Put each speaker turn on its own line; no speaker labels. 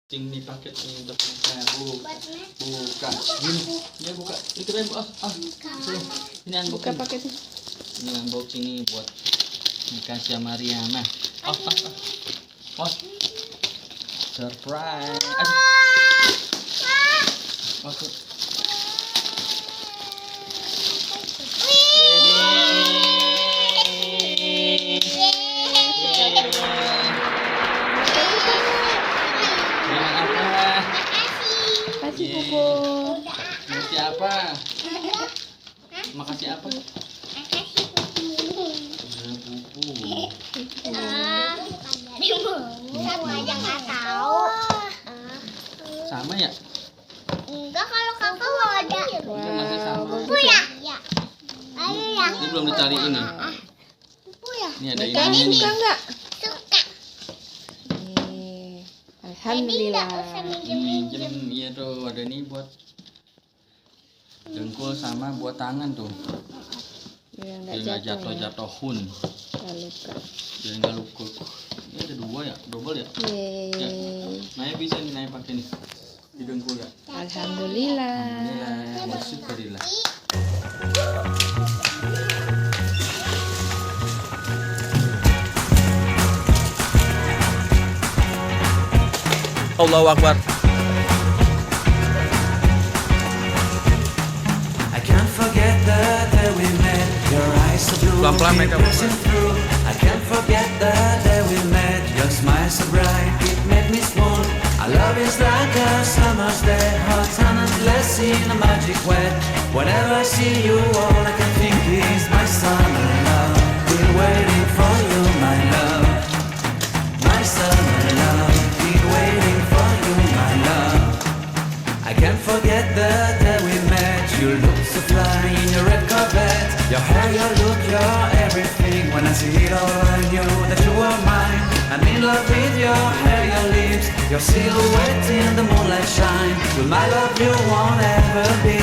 Ini paket ini udah saya buka gini ya buka itu kan ini
Buka
unboxing
paketnya.
ini unboxing nih buat Nikasya Mariana surprise masuk
Kasih Bobo.
Makasih apa? Makasih apa?
Aku aja nggak tahu.
Sama ya?
Enggak, kalau kakak mau ada.
Masih sama.
Bu ya? Iya. Ayo ya.
Ini belum dicari ini.
Bu ya?
Ini ada
Nikah
ini.
suka nggak?
Suka.
Nih, alhamdulillah.
Minjem iya tuh ada ini buat dengkul sama buat tangan tuh.
Biar
Biar
nggak
nggak
jatuh ya.
jatuh-jatuhun.
Nggak luka.
Biar nggak luka. Ini ada dua ya, double ya.
Yeay.
Naya bisa nih Naya pakai nih di dengkul ya.
Alhamdulillah.
Alhamdulillah, bersyukurillah. Allahu Akbar.
I can't forget the day we met. Your eyes so blue,
Pelan-pelan,
keep
Mega.
pressing through. I can't forget the day we met. Your smile so bright, it made me swoon. Our love is like a summer's day, hot and endless in a magic way. Whenever I see you, all I can think is my summer love. Been waiting for you, my love. My summer love. Been waiting for you, my love. I can't forget the day we met. You look so fly in your red Corvette. Your hair, your look, your everything. When I see it all, I knew that you were mine. I'm in love with your hair, your lips, your silhouette in the moonlight shine. With my love, you won't ever be